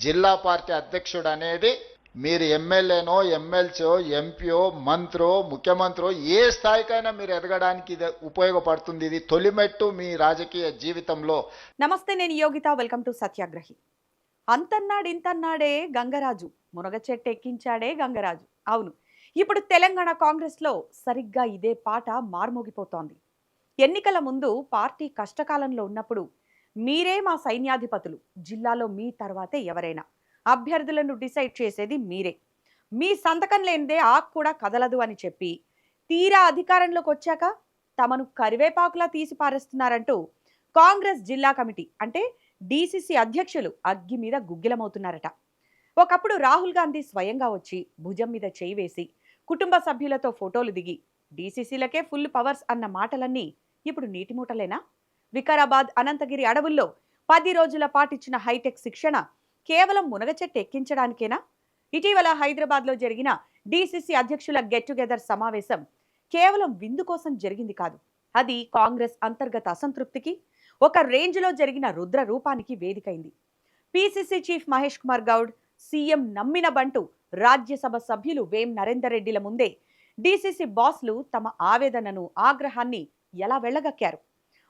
జిల్లా పార్టీ అధ్యక్షుడు అనేది మీరు ఎమ్మెల్యేనో ఎమ్మెల్సీయో ఎంపీఓ మంత్రో ముఖ్యమంత్రో ఏ స్థాయికైనా మీరు ఎదగడానికి ఇది ఉపయోగపడుతుంది. ఇది తొలిమెట్టు మీ రాజకీయ జీవితంలో. నమస్తే, నేను యోగిత. Welcome to సత్యాగ్రహి. అంతన్నాడింతన్నాడే గంగరాజు, మునగ చెట్టు ఎక్కించాడే గంగరాజు. అవును, ఇప్పుడు తెలంగాణ కాంగ్రెస్లో సరిగ్గా ఇదే పాట మార్మోగిపోతోంది. ఎన్నికల ముందు పార్టీ కష్టకాలంలో ఉన్నప్పుడు మీరే మా సైన్యాధిపతులు, జిల్లాలో మీ తర్వాతే ఎవరైనా, అభ్యర్థులను డిసైడ్ చేసేది మీరే, మీ సంతకం లేనిదే ఆకు కూడా కదలదు అని చెప్పి తీరా అధికారంలోకి వచ్చాక తమను కరివేపాకులా తీసి పారేస్తున్నారంటూ కాంగ్రెస్ జిల్లా కమిటీ అంటే డీసీసీ అధ్యక్షులు అగ్గి మీద గుగ్గిలమవుతున్నారట. ఒకప్పుడు రాహుల్ గాంధీ స్వయంగా వచ్చి భుజం మీద చేయి వేసి కుటుంబ సభ్యులతో ఫోటోలు దిగి డీసీసీలకే ఫుల్ పవర్స్ అన్న మాటలన్నీ ఇప్పుడు నీటిమూటలేనా? వికారాబాద్, అనంతగిరి అడవుల్లో 10 రోజుల పాటిచ్చిన హైటెక్ శిక్షణ కేవలం మునగ చెట్టు ఎక్కించడానికేనా? ఇటీవల హైదరాబాద్లో జరిగిన డీసీసీ అధ్యక్షుల గెట్ టుగెదర్ సమావేశం కేవలం విందు కోసం జరిగింది కాదు. అది కాంగ్రెస్ అంతర్గత అసంతృప్తికి, ఒక రేంజ్లో జరిగిన రుద్ర రూపానికి వేదికైంది. PCC chief Mahesh Kumar Goud, CM నమ్మిన బంటు, రాజ్యసభ సభ్యులు వేం నరేందర్ రెడ్డిల ముందే డీసీసీ బాస్లు తమ ఆవేదనను, ఆగ్రహాన్ని ఎలా వెళ్లగక్కారు?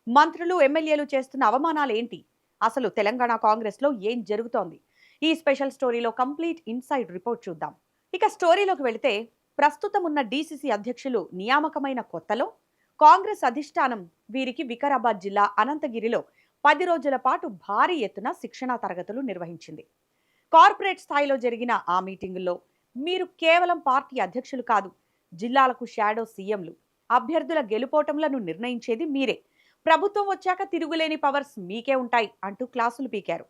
మంత్రులు, ఎమ్మెల్యేలు చేస్తున్న అవమానాలు ఏంటి? అసలు తెలంగాణ కాంగ్రెస్లో ఏం జరుగుతోంది? ఈ స్పెషల్ స్టోరీలో కంప్లీట్ ఇన్సైడ్ రిపోర్ట్ చూద్దాం. ఇక స్టోరీలోకి వెళితే, ప్రస్తుతం ఉన్న డీసీసీ అధ్యక్షులు నియామకమైన కొత్తలో కాంగ్రెస్ అధిష్టానం వీరికి వికారాబాద్ జిల్లా అనంతగిరిలో 10 రోజుల పాటు భారీ ఎత్తున శిక్షణా తరగతులు నిర్వహించింది. కార్పొరేట్ స్థాయిలో జరిగిన ఆ మీటింగుల్లో మీరు కేవలం పార్టీ అధ్యక్షులు కాదు, జిల్లాలకు షాడో సీఎంలు, అభ్యర్థుల గెలుపోటములను నిర్ణయించేది మీరే, ప్రభుత్వం వచ్చాక తిరుగులేని పవర్స్ మీకే ఉంటాయి అంటూ క్లాసులు పీకారు.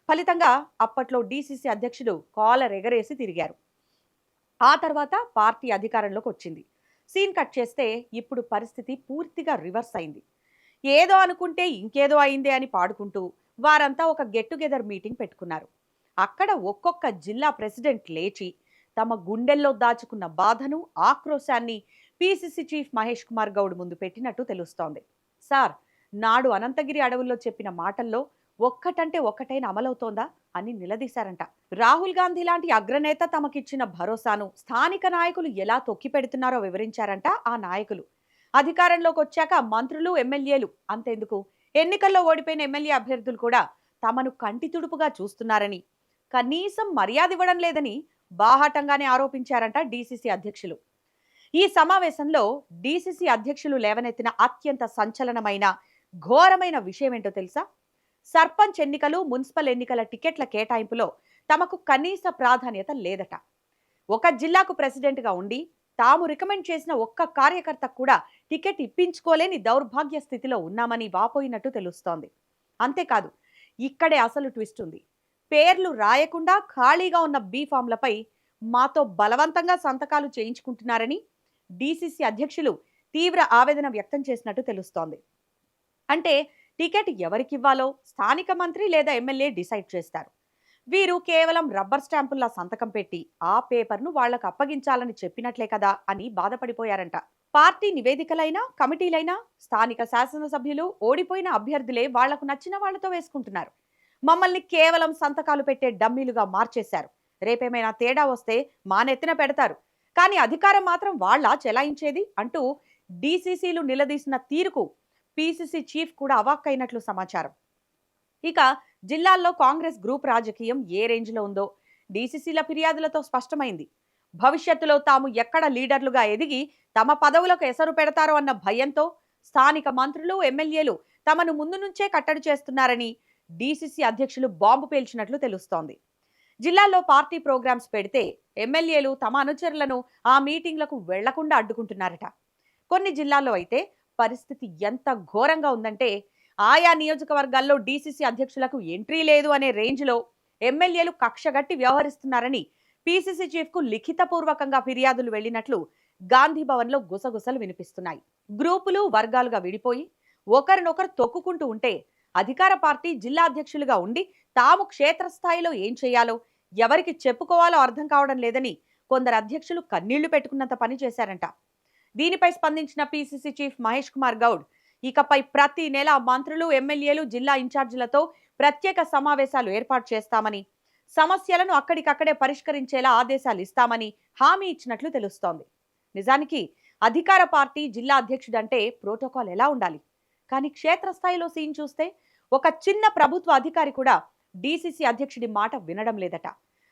ఫలితంగా అప్పట్లో డీసీసీ అధ్యక్షుడు కాలర్ ఎగరేసి తిరిగారు. ఆ తర్వాత పార్టీ అధికారంలోకి వచ్చింది. సీన్ కట్ చేస్తే ఇప్పుడు పరిస్థితి పూర్తిగా రివర్స్ అయింది. ఏదో అనుకుంటే ఇంకేదో అయిందే అని పాడుకుంటూ వారంతా ఒక గెట్ టుగెదర్ మీటింగ్ పెట్టుకున్నారు. అక్కడ ఒక్కొక్క జిల్లా ప్రెసిడెంట్ లేచి తమ గుండెల్లో దాచుకున్న బాధను, ఆక్రోశాన్ని పీసీసీ చీఫ్ మహేష్ కుమార్ గౌడ్ ముందు పెట్టినట్టు తెలుస్తోంది. సార్, నాడు అనంతగిరి అడవుల్లో చెప్పిన మాటల్లో ఒక్కటంటే ఒక్కటైన అమలవుతోందా అని నిలదీశారంట. రాహుల్ గాంధీ లాంటి అగ్రనేత తమకిచ్చిన భరోసాను స్థానిక నాయకులు ఎలా తొక్కి పెడుతున్నారో వివరించారంట ఆ నాయకులు. అధికారంలోకి వచ్చాక మంత్రులు, ఎమ్మెల్యేలు అంతెందుకు, ఎన్నికల్లో ఓడిపోయిన ఎమ్మెల్యే అభ్యర్థులు కూడా తమను కంటి తుడుపుగా చూస్తున్నారని, కనీసం మర్యాద ఇవ్వడం లేదని బాహాటంగానే ఆరోపించారంట డీసీసీ అధ్యక్షులు. ఈ సమావేశంలో డీసీసీ అధ్యక్షులు లేవనెత్తిన అత్యంత సంచలనమైన, ఘోరమైన విషయం ఏంటో తెలుసా? సర్పంచ్ ఎన్నికలు, మున్సిపల్ ఎన్నికల టికెట్ల కేటాయింపులో తమకు కనీస ప్రాధాన్యత లేదట. ఒక జిల్లాకు ప్రెసిడెంట్గా ఉండి తాము రికమెండ్ చేసిన ఒక్క కార్యకర్త కూడా టికెట్ ఇప్పించుకోలేని దౌర్భాగ్య స్థితిలో ఉన్నామని వాపోయినట్టు తెలుస్తోంది. అంతేకాదు, ఇక్కడే అసలు ట్విస్ట్ ఉంది. పేర్లు రాయకుండా ఖాళీగా ఉన్న బీఫామ్లపై మాతో బలవంతంగా సంతకాలు చేయించుకుంటున్నారని డీసీసీ అధ్యక్షులు తీవ్ర ఆవేదన వ్యక్తం చేసినట్టు తెలుస్తోంది. అంటే టికెట్ ఎవరికివ్వాలో స్థానిక మంత్రి లేదా ఎమ్మెల్యే డిసైడ్ చేస్తారు. వీరు కేవలం రబ్బర్ స్టాంపుల్లా సంతకం పెట్టి ఆ పేపర్ను వాళ్లకు అప్పగించాలని చెప్పినట్లే కదా అని బాధపడిపోయారంట. పార్టీ నివేదికలైనా, కమిటీలైనా స్థానిక శాసనసభ్యులు, ఓడిపోయిన అభ్యర్థులే వాళ్లకు నచ్చిన వాళ్లతో వేసుకుంటున్నారు. మమ్మల్ని కేవలం సంతకాలు పెట్టే డమ్మీలుగా మార్చేశారు. రేపేమైనా తేడా వస్తే మా నెత్తిన పెడతారు, కానీ అధికారం మాత్రం వాళ్ళ చెలాయించేది అంటూ డీసీసీలు నిలదీసిన తీరుకు పీసీసీ చీఫ్ కూడా అవాక్కైనట్లు సమాచారం. ఇక జిల్లాల్లో కాంగ్రెస్ గ్రూప్ రాజకీయం ఏ రేంజ్లో ఉందో డీసీసీల ఫిర్యాదులతో స్పష్టమైంది. భవిష్యత్తులో తాము ఎక్కడ లీడర్లుగా ఎదిగి తమ పదవులకు ఎసరు పెడతారో అన్న భయంతో స్థానిక మంత్రులు, ఎమ్మెల్యేలు తమను ముందు నుంచే కట్టడి చేస్తున్నారని డీసీసీ అధ్యక్షులు బాంబు పేల్చినట్లు తెలుస్తోంది. జిల్లాల్లో పార్టీ ప్రోగ్రామ్స్ పెడితే ఎమ్మెల్యేలు తమ అనుచరులను ఆ మీటింగ్లకు వెళ్లకుండా అడ్డుకుంటున్నారట. కొన్ని జిల్లాల్లో అయితే పరిస్థితి ఎంత ఘోరంగా ఉందంటే ఆయా నియోజకవర్గాల్లో డీసీసీ అధ్యక్షులకు ఎంట్రీ లేదు అనే రేంజ్లో ఎమ్మెల్యేలు కక్షగట్టి వ్యవహరిస్తున్నారని పీసీసీ చీఫ్కు లిఖితపూర్వకంగా ఫిర్యాదులు వెళ్లినట్లు గాంధీ భవన్లో గుసగుసలు వినిపిస్తున్నాయి. గ్రూపులు, వర్గాలుగా విడిపోయి ఒకరినొకరు తొక్కుకుంటూ ఉంటే అధికార పార్టీ జిల్లా అధ్యక్షులుగా ఉండి తాము క్షేత్రస్థాయిలో ఏం చేయాలో, ఎవరికి చెప్పుకోవాలో అర్థం కావడం లేదని కొందరు అధ్యక్షులు కన్నీళ్లు పెట్టుకున్నంత పని చేశారంట. దీనిపై స్పందించిన పీసీసీ చీఫ్ మహేష్ కుమార్ గౌడ్ ఇకపై ప్రతి నెల మంత్రులు, ఎమ్మెల్యేలు, జిల్లా ఇన్ఛార్జీలతో ప్రత్యేక సమావేశాలు ఏర్పాటు చేస్తామని, సమస్యలను అక్కడికక్కడే పరిష్కరించేలా ఆదేశాలు ఇస్తామని హామీ ఇచ్చినట్లు తెలుస్తోంది. నిజానికి అధికార పార్టీ జిల్లా అధ్యక్షుడంటే ప్రోటోకాల్ ఎలా ఉండాలి? కానీ క్షేత్రస్థాయిలో సీన్ చూస్తే ఒక చిన్న ప్రభుత్వ అధికారి కూడా డీసీసీ అధ్యక్షుడి మాట వినడం లేదట.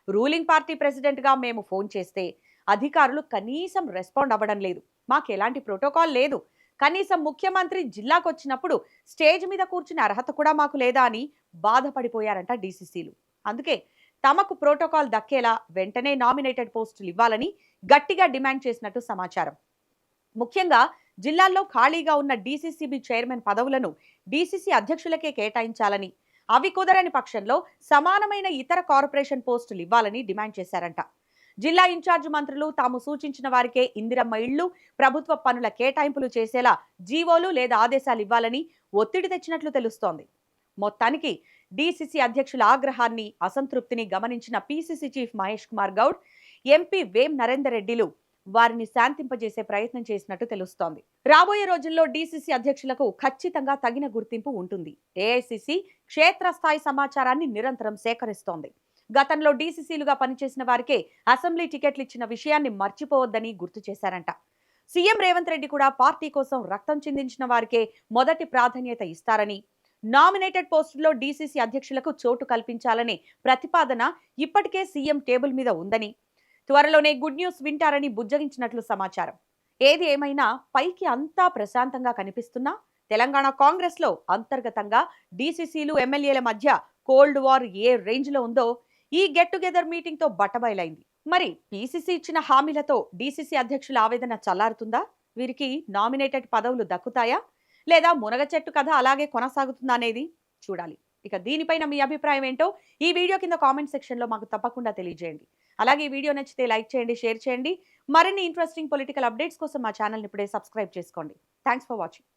రూలింగ్ పార్టీ ప్రెసిడెంట్గా మేము ఫోన్ చేస్తే అధికారులు కనీసం రెస్పాండ్ అవ్వడం లేదు. మాకు ఎలాంటి ప్రోటోకాల్ లేదు, కనీసం ముఖ్యమంత్రి జిల్లాకు వచ్చినప్పుడు స్టేజ్ మీద కూర్చునే అర్హత కూడా మాకు లేదా అని బాధపడిపోయారంట డీసీసీలు. అందుకే తమకు ప్రోటోకాల్ దక్కేలా వెంటనే నామినేటెడ్ పోస్టులు ఇవ్వాలని గట్టిగా డిమాండ్ చేసినట్టు సమాచారం. ముఖ్యంగా జిల్లాల్లో ఖాళీగా ఉన్న డీసీసీబీ చైర్మన్ పదవులను డీసీసీ అధ్యక్షులకే కేటాయించాలని, అవి కుదరని పక్షంలో సమానమైన ఇతర కార్పొరేషన్ పోస్టులు ఇవ్వాలని డిమాండ్ చేశారంట. జిల్లా ఇన్ఛార్జ్ మంత్రులు తాము సూచించిన వారికే ఇందిరమ్మ ఇళ్లు, ప్రభుత్వ పనుల కేటాయింపులు చేసేలా జీవోలు లేదా ఆదేశాలు ఇవ్వాలని ఒత్తిడి తెచ్చినట్లు తెలుస్తోంది. మొత్తానికి డీసీసీ అధ్యక్షుల ఆగ్రహాన్ని, అసంతృప్తిని గమనించిన PCC chief Mahesh Kumar Goud, MP Vem Narender రెడ్డిలు వారిని శాంతింపజేసే ప్రయత్నం చేసినట్టు తెలుస్తోంది. రాబోయే రోజుల్లో డీసీసీ అధ్యక్షులకు ఖచ్చితంగా తగిన గుర్తింపు ఉంటుంది. ఏఐసీసీ క్షేత్రస్థాయి సమాచారాన్ని నిరంతరం సేకరిస్తోంది. గతంలో డీసీసీలుగా పనిచేసిన వారికే అసెంబ్లీ టికెట్లు ఇచ్చిన విషయాన్ని మర్చిపోవద్దని గుర్తు చేశారంట. సీఎం రేవంత్ రెడ్డి కూడా పార్టీ కోసం రక్తం చిందించిన వారికే మొదటి ప్రాధాన్యత ఇస్తారని, నామినేటెడ్ పోస్టుల్లో డీసీసీ అధ్యక్షులకు చోటు కల్పించాలనే ప్రతిపాదన ఇప్పటికే సీఎం టేబుల్ మీద ఉందని, త్వరలోనే గుడ్ న్యూస్ వింటారని బుజ్జగించినట్లు సమాచారం. ఏది ఏమైనా పైకి అంతా ప్రశాంతంగా కనిపిస్తున్నా తెలంగాణ కాంగ్రెస్ లో అంతర్గతంగా డీసీసీలు, ఎమ్మెల్యేల మధ్య కోల్డ్ వార్ ఏ రేంజ్ లో ఉందో ఈ గెట్ టుగెదర్ మీటింగ్ తో బట్టబయలైంది. మరి పీసీసీ ఇచ్చిన హామీలతో డీసీసీ అధ్యక్షుల ఆవేదన చల్లారుతుందా? వీరికి నామినేటెడ్ పదవులు దక్కుతాయా, లేదా మునగ చెట్టు కథ అలాగే కొనసాగుతుందా అనేది చూడాలి. ఇక దీనిపైన మీ అభిప్రాయం ఏంటో ఈ వీడియో కింద కామెంట్ సెక్షన్ లో మాకు తప్పకుండా తెలియజేయండి. అలాగే ఈ వీడియో నచ్చితే లైక్ చేయండి, షేర్ చేయండి. మరిన్ని ఇంట్రెస్టింగ్ పొలిటికల్ అప్డేట్స్ కోసం మా ఛానల్ ఇప్పుడే సబ్స్క్రైబ్ చేసుకోండి. Thanks for watching.